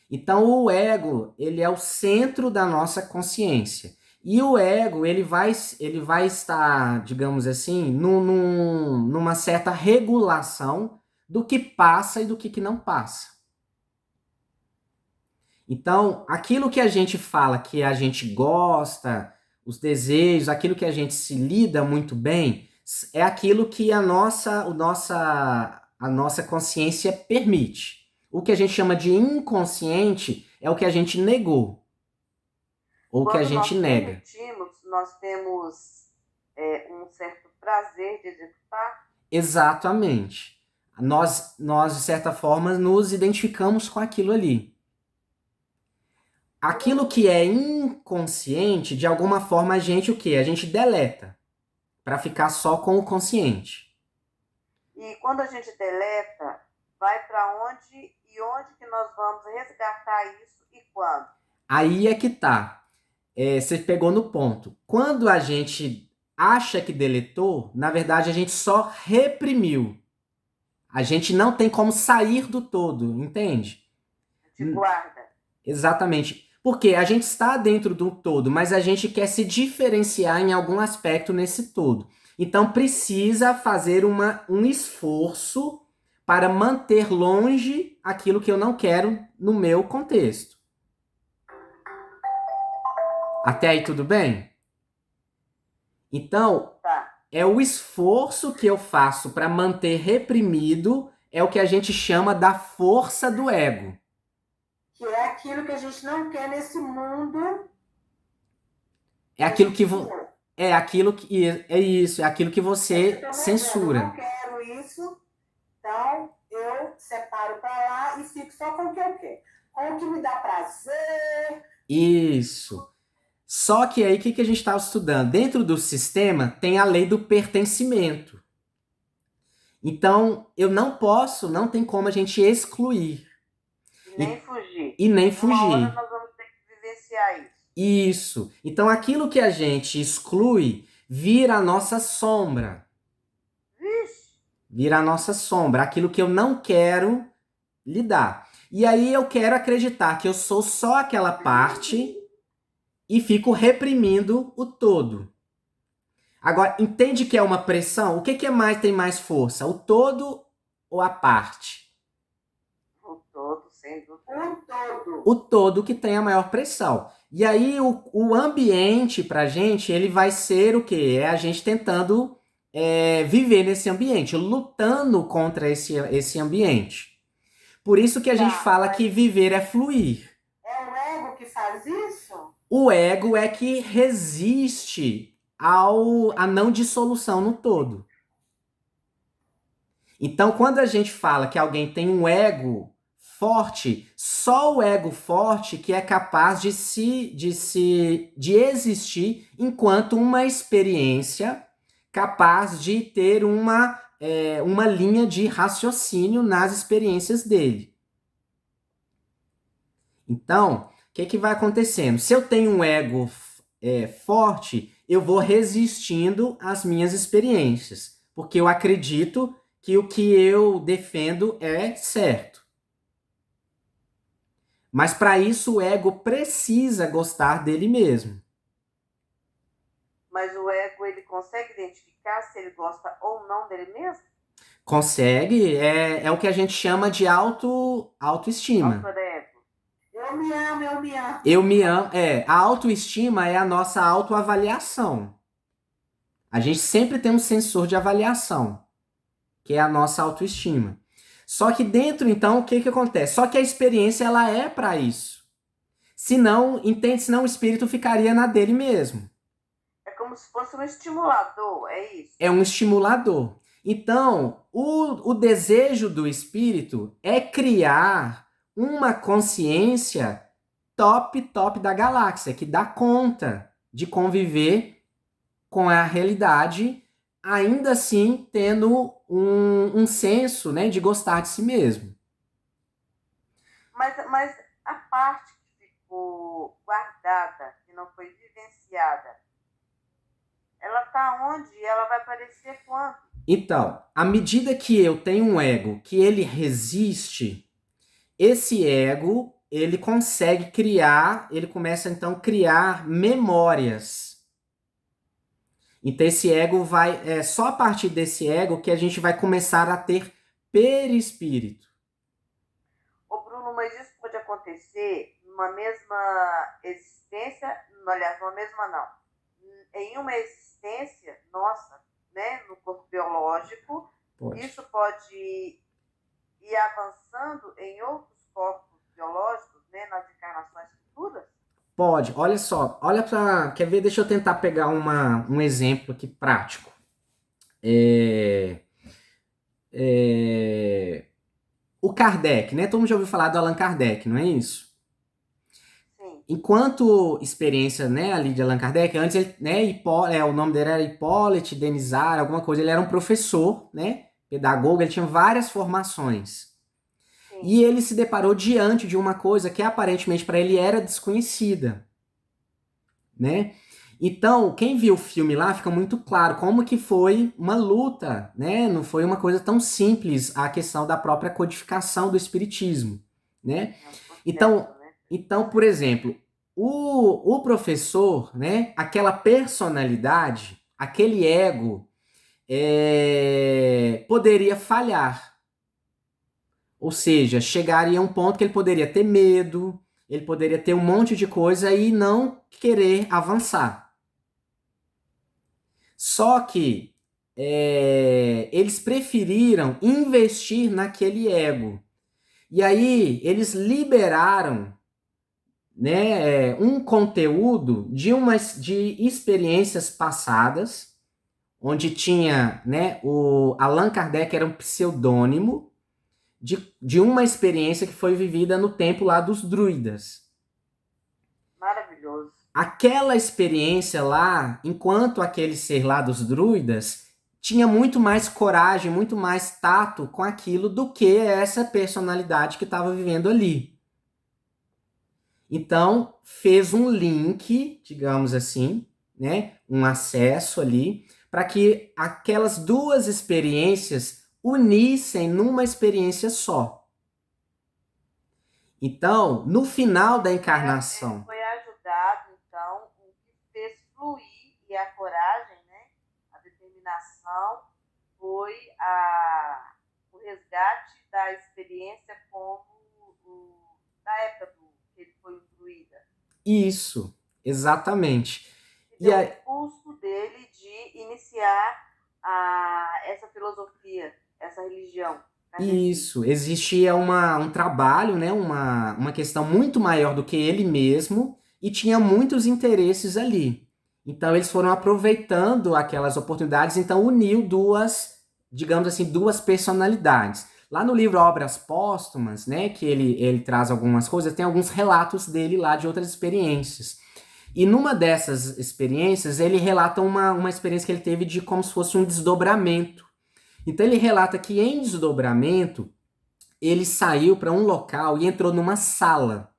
Então, o ego, ele é o centro da nossa consciência. E o ego, ele vai estar, digamos assim, numa certa regulação do que passa e do que não passa. Então, aquilo que a gente fala que a gente gosta, os desejos, aquilo que a gente se lida muito bem, é aquilo que a nossa consciência permite. O que a gente chama de inconsciente é o que a gente negou, ou que a gente nega. Permitimos, nós temos um certo prazer de executar. Exatamente. Nós, de certa forma, nos identificamos com aquilo ali. Aquilo que é inconsciente, de alguma forma, o quê? A gente deleta para ficar só com o consciente. E quando a gente deleta, vai para onde e onde que nós vamos resgatar isso e quando? Aí é que tá. Você pegou no ponto. Quando a gente acha que deletou, na verdade a gente só reprimiu. A gente não tem como sair do todo, entende? A gente guarda. Exatamente. Porque a gente está dentro do todo, mas a gente quer se diferenciar em algum aspecto nesse todo. Então precisa fazer um esforço para manter longe aquilo que eu não quero no meu contexto. Até aí tudo bem? Então, é o esforço que eu faço para manter reprimido, é o que a gente chama da força do ego. Que é aquilo que a gente não quer nesse mundo. É aquilo que é aquilo que você censura. Eu não quero isso, então eu separo para lá e fico só com o que eu quero, com o que me dá prazer. Isso. Só que aí o que a gente estava estudando? Dentro do sistema tem a lei do pertencimento. Então não tem como a gente excluir. E nem fugir. Uma hora nós vamos ter que vivenciar isso. Isso. Então aquilo que a gente exclui vira a nossa sombra. Vixe. Vira a nossa sombra, aquilo que eu não quero lidar. E aí eu quero acreditar que eu sou só aquela parte e fico reprimindo o todo. Agora, entende que é uma pressão? O que tem mais força? O todo ou a parte? O todo, sem dúvida. O todo que tem a maior pressão. E aí o ambiente pra gente, ele vai ser o quê? É a gente tentando viver nesse ambiente, lutando contra esse ambiente. Por isso que a gente Tá, fala mas que viver é fluir. é o ego que faz isso? O ego é que resiste à não dissolução no todo. Então, quando a gente fala que alguém tem um ego forte, só o ego forte que é capaz de existir enquanto uma experiência capaz de ter uma linha de raciocínio nas experiências dele. Então, o que vai acontecendo? Se eu tenho um ego forte, eu vou resistindo às minhas experiências, porque eu acredito que o que eu defendo é certo. Mas para isso o ego precisa gostar dele mesmo. Mas o ego, ele consegue identificar se ele gosta ou não dele mesmo? Consegue, é o que a gente chama de autoestima. Autor ego. Eu me amo, eu me amo. Eu me amo, a autoestima é a nossa autoavaliação. A gente sempre tem um sensor de avaliação, que é a nossa autoestima. Só que dentro, então, o que acontece? Só que a experiência, ela é para isso. Senão o espírito ficaria na dele mesmo. É como se fosse um estimulador, é isso? É um estimulador. Então, o desejo do espírito é criar uma consciência top da galáxia, que dá conta de conviver com a realidade, ainda assim tendo um senso, né, de gostar de si mesmo. Mas a parte que ficou guardada, que não foi vivenciada, ela está onde? Ela vai aparecer quando? Então, à medida que eu tenho um ego que ele resiste, esse ego, ele consegue criar, ele começa então a criar memórias. Então esse ego é só a partir desse ego que a gente vai começar a ter perispírito. Ô Bruno, mas isso pode acontecer numa mesma existência, aliás, numa mesma não, em uma existência nossa, né, no corpo biológico, Pode. isso pode ir avançando em outros corpos biológicos, né, nas encarnações futuras? Pode, olha só, quer ver? Deixa eu tentar pegar um exemplo aqui prático. O Kardec, né? Todo mundo já ouviu falar do Allan Kardec, não é isso? Sim. Enquanto experiência, né, ali de Allan Kardec, antes ele, né, o nome dele era Hipólite Denizar, alguma coisa, ele era um professor, né, pedagogo, ele tinha várias formações. Sim. E ele se deparou diante de uma coisa que aparentemente para ele era desconhecida, né? Então, quem viu o filme lá fica muito claro como que foi uma luta, né? Não foi uma coisa tão simples a questão da própria codificação do espiritismo, né? Então, por exemplo, o professor, né? Aquela personalidade, aquele ego, poderia falhar. Ou seja, chegaria a um ponto que ele poderia ter medo, ele poderia ter um monte de coisa e não querer avançar. Só que eles preferiram investir naquele ego. E aí eles liberaram, né, um conteúdo de experiências passadas, onde tinha, né, o Allan Kardec era um pseudônimo de uma experiência que foi vivida no tempo lá dos druidas. Maravilhoso. Aquela experiência lá, enquanto aquele ser lá dos druidas tinha muito mais coragem, muito mais tato com aquilo do que essa personalidade que estava vivendo ali. Então, fez um link, digamos assim, né, um acesso ali, para que aquelas duas experiências unissem numa experiência só. Então, no final da encarnação... Foi ajudado, então, o que fez fluir, e a coragem, né, a determinação, foi o resgate da experiência como na época que ele foi o druida. Isso, exatamente. Que E deu o a, impulso dele de iniciar essa filosofia, essa religião kardecista. Isso, existia um trabalho, né, uma questão muito maior do que ele mesmo e tinha muitos interesses ali. Então eles foram aproveitando aquelas oportunidades, então uniu duas, digamos assim, duas personalidades. Lá no livro Obras Póstumas, né, que ele traz algumas coisas, tem alguns relatos dele lá de outras experiências. E numa dessas experiências, ele relata uma experiência que ele teve de como se fosse um desdobramento. Então ele relata que em desdobramento ele saiu para um local e entrou numa sala.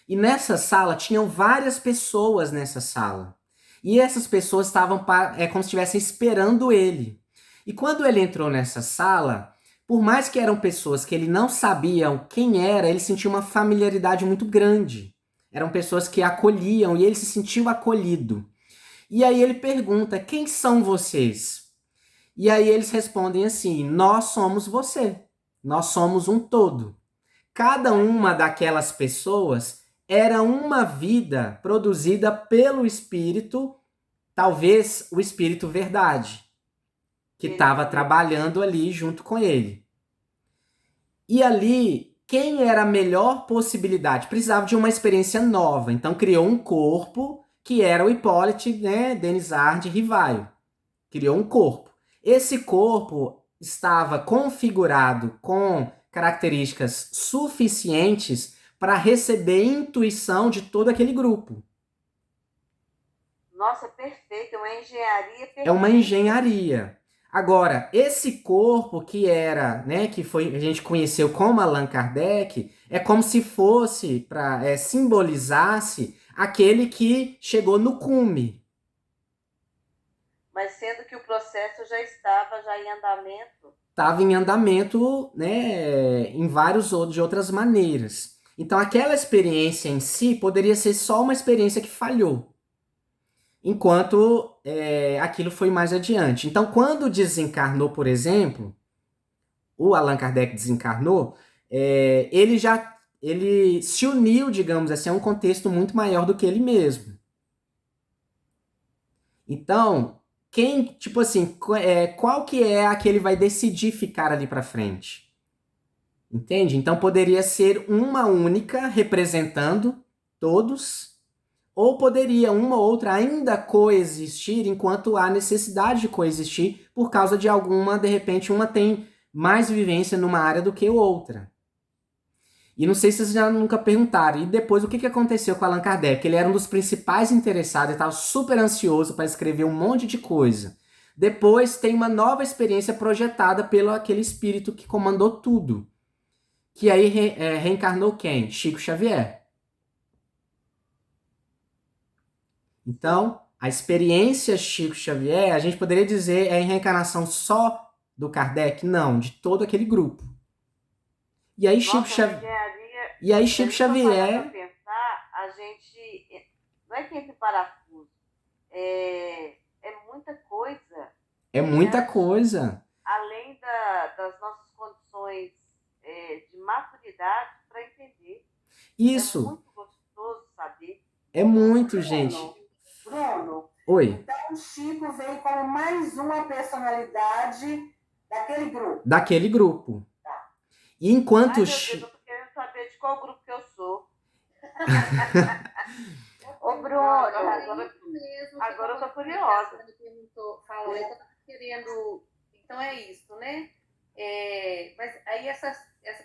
E nessa sala tinham várias pessoas nessa sala. E essas pessoas estavam como se estivessem esperando ele. E quando ele entrou nessa sala, por mais que eram pessoas que ele não sabia quem era, ele sentiu uma familiaridade muito grande. Eram pessoas que acolhiam e ele se sentiu acolhido. E aí ele pergunta: quem são vocês? E aí eles respondem assim: nós somos você. Nós somos um todo. Cada uma daquelas pessoas era uma vida produzida pelo Espírito, talvez o Espírito Verdade, que estava trabalhando ali junto com ele. E ali, quem era a melhor possibilidade? Precisava de uma experiência nova. Então criou um corpo que era o Hippolyte, né, Denisard Rivaio. Criou um corpo. Esse corpo estava configurado com características suficientes para receber intuição de todo aquele grupo. Nossa, perfeito, é uma engenharia perfeita. É uma engenharia. Agora, esse corpo que era, né, que foi a gente conheceu como Allan Kardec, é como se fosse para simbolizasse aquele que chegou no cume. Mas sendo que o processo já estava em andamento. Estava em andamento, né, em vários outros de outras maneiras. Então, aquela experiência em si poderia ser só uma experiência que falhou, enquanto aquilo foi mais adiante. Então, quando desencarnou, por exemplo, o Allan Kardec desencarnou, ele se uniu, digamos assim, a um contexto muito maior do que ele mesmo. Então, tipo assim, qual que é a que ele vai decidir ficar ali para frente? Entende? Então poderia ser uma única representando todos, ou poderia uma ou outra ainda coexistir enquanto há necessidade de coexistir por causa de alguma, de repente, uma tem mais vivência numa área do que outra. E não sei se vocês já nunca perguntaram. E depois, o que aconteceu com Allan Kardec? Ele era um dos principais interessados, ele estava super ansioso para escrever um monte de coisa. Depois tem uma nova experiência projetada pelo aquele espírito que comandou tudo. Que aí reencarnou quem? Chico Xavier. Então, a experiência Chico Xavier, a gente poderia dizer, é a reencarnação só do Kardec? Não, de todo aquele grupo. E aí Chico Xavier... E aí Chico Xavier... Pensar, a gente... Não é que entre parafuso. É muita coisa. É muita coisa. Além das nossas condições de maturidade para entender. Isso. É muito gostoso saber. É muito, gente. Bruno. Oi. Então o Chico veio como mais uma personalidade daquele grupo. Daquele grupo. Tá. E enquanto o Chico... Eu tô querendo saber de qual grupo que eu sou. Ô, Bruno, agora eu tô curiosa. Me perguntou, falou, eu tava querendo... Então é isso, né? Mas aí essa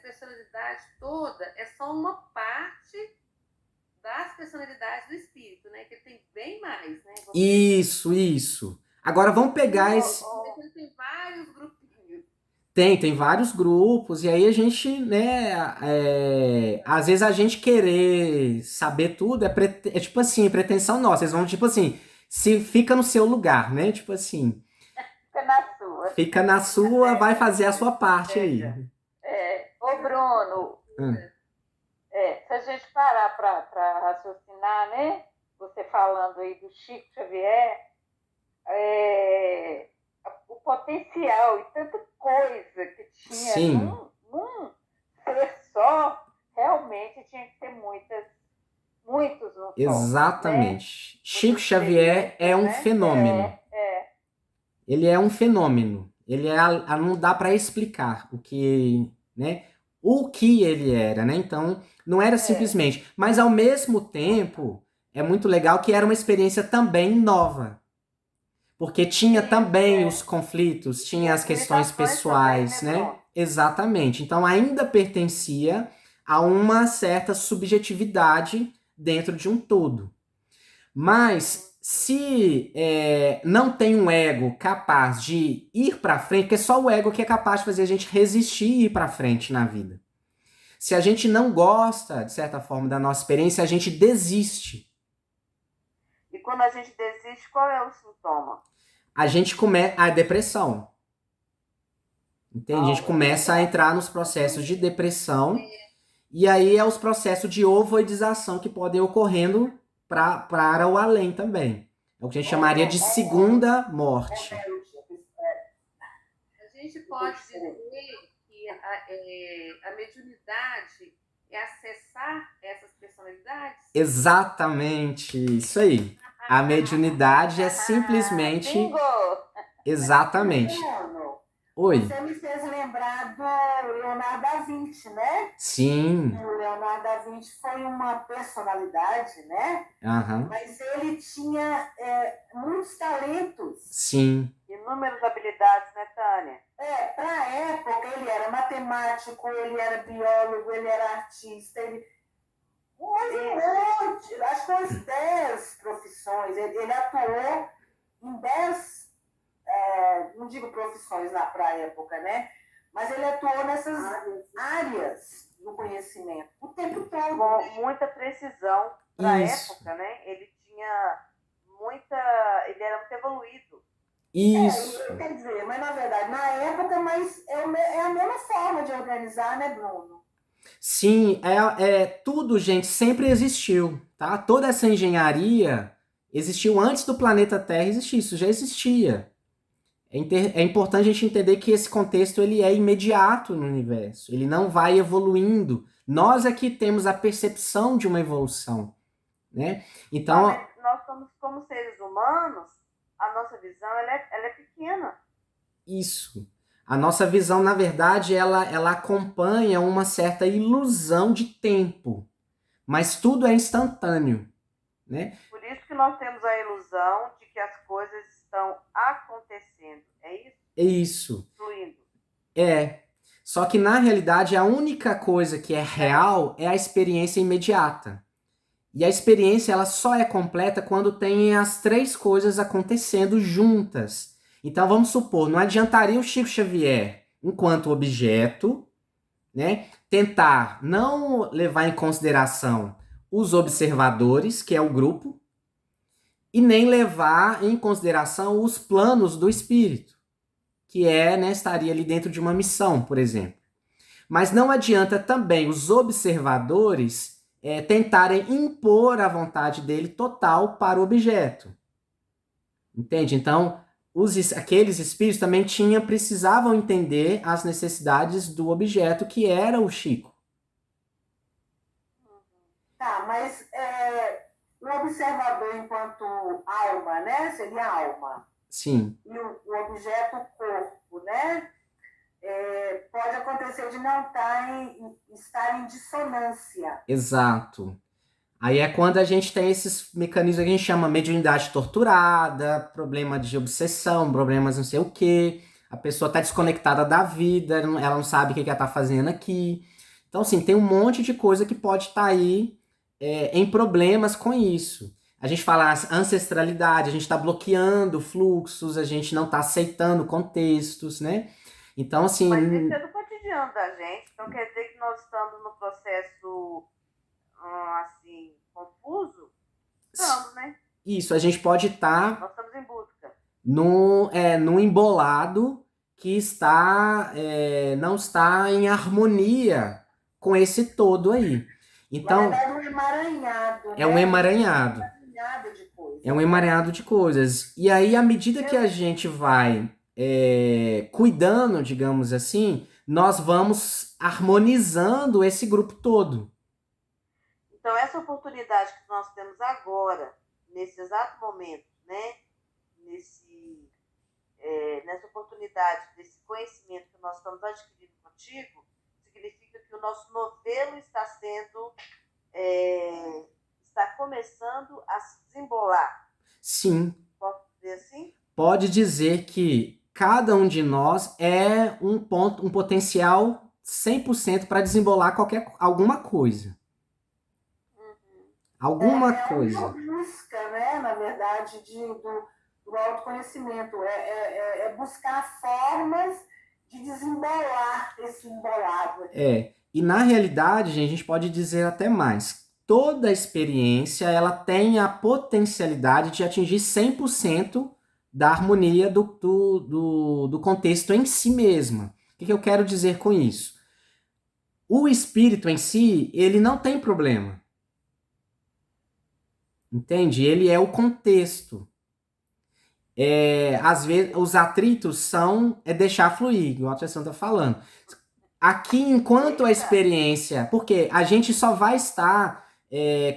personalidade toda é só uma parte das personalidades do espírito, né? Que ele tem bem mais, né? Isso. Agora vamos pegar esse... Ele tem vários grupinhos. Tem vários grupos, e aí a gente, né, às vezes a gente querer saber tudo é tipo assim, pretensão nossa. Eles vão, tipo assim, se fica no seu lugar, né? Tipo assim... Fica na sua. Fica na sua, vai fazer a sua parte aí. Ô, Bruno, se a gente parar para raciocinar, né? Você falando aí do Chico Xavier, o potencial e tanta coisa que tinha num ser só, realmente tinha que ter muitos, não Exatamente. Né? Chico Muitas Xavier é um experiências, né? fenômeno. Ele é um fenômeno. Ele é não dá para explicar o que, né? O que ele era, né? Então, não era simplesmente, mas ao mesmo tempo é muito legal que era uma experiência também nova, porque tinha também os conflitos, tinha as questões Limitações pessoais, também, né, né? Bruno? Exatamente. Então, ainda pertencia a uma certa subjetividade dentro de um todo. Mas se não tem um ego capaz de ir para frente, porque é só o ego que é capaz de fazer a gente resistir e ir para frente na vida. Se a gente não gosta, de certa forma, da nossa experiência, a gente desiste. E quando a gente desiste, qual é o sintoma? A gente começa a depressão. Entende? A gente começa a entrar nos processos de depressão. E aí é os processos de ovoidização que podem ocorrendo para o além também. É o que a gente chamaria de segunda morte. A gente pode dizer que a mediunidade é acessar essas personalidades? Exatamente, isso aí. A mediunidade é simplesmente. Bingo! Exatamente. Bruno, Oi. você me fez lembrar do Leonardo da Vinci, né? Sim. O Leonardo da Vinci foi uma personalidade, né? Aham. Mas ele tinha muitos talentos. Sim. Inúmeras habilidades, né, Tânia? Para a época, ele era matemático, ele era biólogo, ele era artista, acho que umas 10 profissões. Ele atuou em 10, não digo profissões lá para a época, né? Mas ele atuou nessas áreas do conhecimento o tempo todo. Com muita precisão para a época, né? Ele era muito evoluído. Isso. Quer dizer, mas na verdade, na época, mas é a mesma forma de organizar, né, Bruno? Sim, tudo, gente, sempre existiu, tá? Toda essa engenharia existiu antes do planeta Terra existir, isso já existia. É importante a gente entender que esse contexto ele é imediato no universo, ele não vai evoluindo. Nós é que temos a percepção de uma evolução, né? Então, nós somos como seres humanos, a nossa visão ela é pequena. Isso. A nossa visão, na verdade, ela acompanha uma certa ilusão de tempo, mas tudo é instantâneo, né? Por isso que nós temos a ilusão de que as coisas estão acontecendo, é isso? É isso. Fluindo. Só que na realidade a única coisa que é real é a experiência imediata. E a experiência ela só é completa quando tem as três coisas acontecendo juntas. Então vamos supor, não adiantaria o Chico Xavier, enquanto objeto, né, tentar não levar em consideração os observadores, que é o grupo, e nem levar em consideração os planos do espírito, que né, estaria ali dentro de uma missão, por exemplo. Mas não adianta também os observadores tentarem impor a vontade dele total para o objeto. Entende? Então, aqueles espíritos também precisavam entender as necessidades do objeto, que era o Chico. Tá, mas o observador enquanto alma, né? Seria alma. Sim. E o objeto corpo, né? Pode acontecer de não estar em dissonância. Exato. Aí é quando a gente tem esses mecanismos que a gente chama mediunidade torturada, problema de obsessão, problemas não sei o quê. A pessoa está desconectada da vida, ela não sabe o que ela está fazendo aqui. Então, assim, tem um monte de coisa que pode estar aí em problemas com isso. A gente fala ancestralidade, a gente está bloqueando fluxos, a gente não está aceitando contextos, né? Então, assim... Mas isso é do cotidiano da gente, então quer dizer que nós estamos no processo, assim, confuso? Estamos, né? Isso, a gente pode estar... Nós estamos em busca. Num embolado que não está em harmonia com esse todo aí. Então, na verdade, um emaranhado. É um emaranhado. É um emaranhado de coisas. E aí, à medida que a gente vai cuidando, digamos assim, nós vamos harmonizando esse grupo todo. Então, nessa oportunidade que nós temos agora, nesse exato momento, né? Nessa oportunidade, desse conhecimento que nós estamos adquirindo contigo, significa que o nosso novelo está começando a se desembolar. Sim. Posso dizer assim? Pode dizer que cada um de nós é um potencial 100% para desembolar alguma coisa. Alguma coisa. É uma busca, né, na verdade, do autoconhecimento. É buscar formas de desembolar esse embolado. E na realidade, gente, a gente pode dizer até mais. Toda experiência, ela tem a potencialidade de atingir 100% da harmonia do contexto em si mesma. O que eu quero dizer com isso? O espírito em si, ele não tem problema. Entende? Ele é o contexto. Às vezes, os atritos são deixar fluir, igual a Tia Sandra está falando. Aqui, enquanto a experiência... Porque a gente só vai estar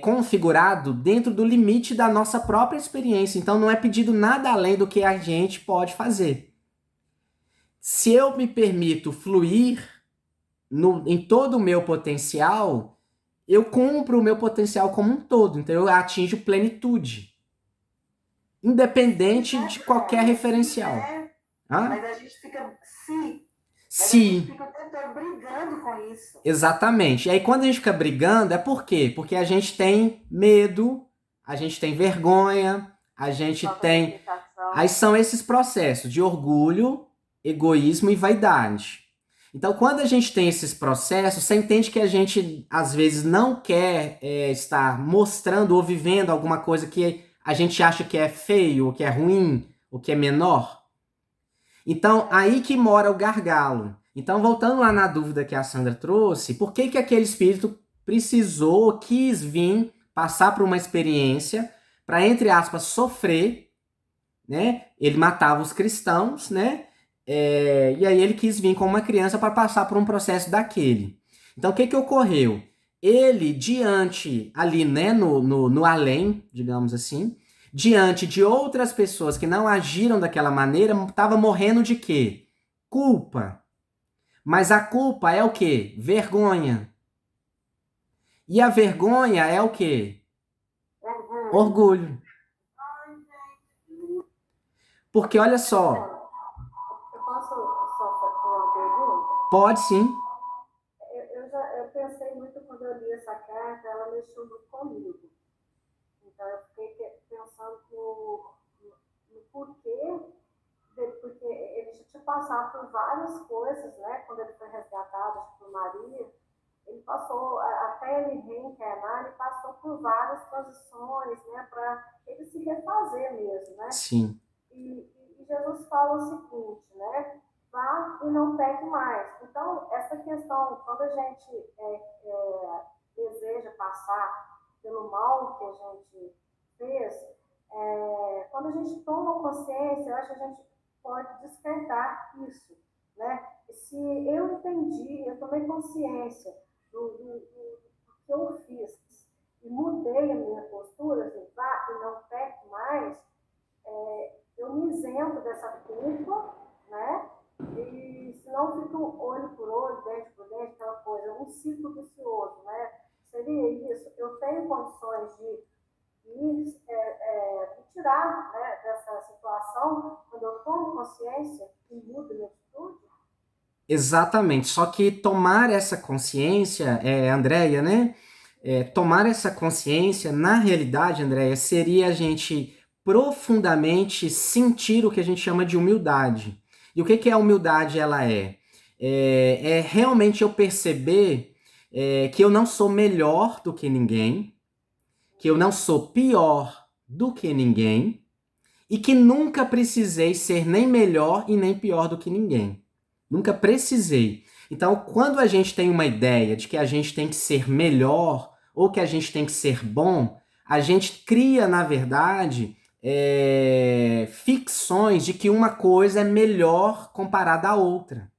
configurado dentro do limite da nossa própria experiência. Então, não é pedido nada além do que a gente pode fazer. Se eu me permito fluir em todo o meu potencial, eu cumpro o meu potencial como um todo. Então, eu atinjo plenitude. Independente de qualquer referencial. Mas a gente fica... Sim. A gente fica tentando brigando com isso. Exatamente. E aí, quando a gente fica brigando, é por quê? Porque a gente tem medo, a gente tem vergonha, a gente tem... Aí são esses processos de orgulho, egoísmo e vaidade. Então, quando a gente tem esses processos, você entende que a gente, às vezes, não quer estar mostrando ou vivendo alguma coisa que a gente acha que é feio, ou que é ruim, ou que é menor. Então, aí que mora o gargalo. Então, voltando lá na dúvida que a Sandra trouxe, por que aquele espírito quis vir passar por uma experiência para, entre aspas, sofrer, né? Ele matava os cristãos, né? E aí ele quis vir como uma criança para passar por um processo daquele. Então, o que ocorreu? Ele, diante ali, né, no além, digamos assim, diante de outras pessoas que não agiram daquela maneira, estava morrendo de quê? Culpa. Mas a culpa é o quê? Vergonha. E a vergonha é o quê? Orgulho. Porque olha só. Eu posso só fazer uma pergunta? Pode sim. Eu pensei muito quando eu li essa carta, ela mexeu muito comigo. Então eu fiquei pensando no porquê, porque ele já tinha passado por várias coisas, né? Quando ele foi resgatado por Maria, ele passou, até ele reencarnar, ele passou por várias transições, né? Para ele se refazer mesmo, né? Sim. E Jesus fala o seguinte, né? Vá e não peque mais. Então, essa questão, quando a gente deseja passar pelo mal que a gente fez, quando a gente toma consciência, eu acho que a gente pode despertar isso, né? Se eu entendi, eu tomei consciência do que eu fiz e mudei a minha postura, assim, vá e não peque mais, eu me isento dessa culpa, né? E senão fica olho por olho, dente por dente, aquela coisa, um ciclo vicioso, né? Seria isso. Eu tenho condições de me tirar, né, dessa situação quando eu tomo consciência e mudo minha atitude? Exatamente. Só que tomar essa consciência, Andréia, né? Tomar essa consciência, na realidade, Andréia, seria a gente profundamente sentir o que a gente chama de humildade. E o que a humildade ela é? É realmente eu perceber que eu não sou melhor do que ninguém, que eu não sou pior do que ninguém, e que nunca precisei ser nem melhor e nem pior do que ninguém. Nunca precisei. Então, quando a gente tem uma ideia de que a gente tem que ser melhor ou que a gente tem que ser bom, a gente cria, na verdade, ficções de que uma coisa é melhor comparada à outra.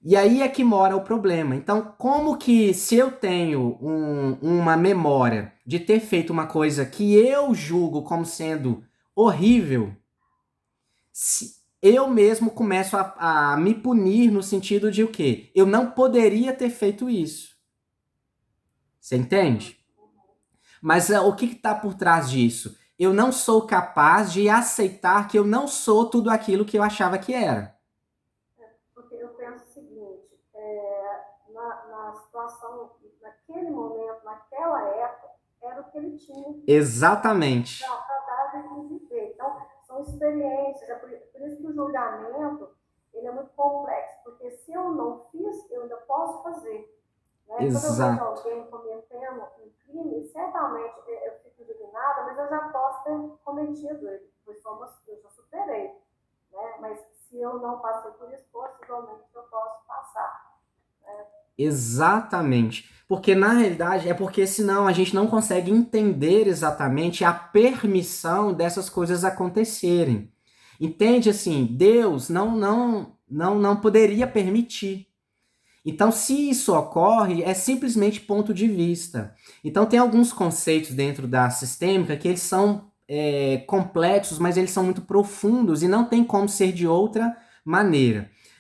E aí é que mora o problema. Então, como que se eu tenho uma memória de ter feito uma coisa que eu julgo como sendo horrível, eu mesmo começo a me punir no sentido de o quê? Eu não poderia ter feito isso. Você entende? Mas o que está por trás disso? Eu não sou capaz de aceitar que eu não sou tudo aquilo que eu achava que era. Porque eu penso o seguinte, na situação, naquele momento, naquela época, era o que ele tinha. Exatamente. Para dar e viver. Então, são experiências. Por isso que o julgamento ele é muito complexo, porque se eu não fiz, eu ainda posso fazer. Né? Quando eu vejo alguém cometendo um crime, certamente eu fico indignada, mas eu já posso ter cometido ele, pois eu já superei. Né? Mas se eu não passei por isso, possivelmente eu posso passar. Né? Exatamente. Porque na realidade é porque senão a gente não consegue entender exatamente a permissão dessas coisas acontecerem. Entende assim? Deus não poderia permitir. Então, se isso ocorre, é simplesmente ponto de vista. Então, tem alguns conceitos dentro da sistêmica que eles são complexos, mas eles são muito profundos e não tem como ser de outra maneira.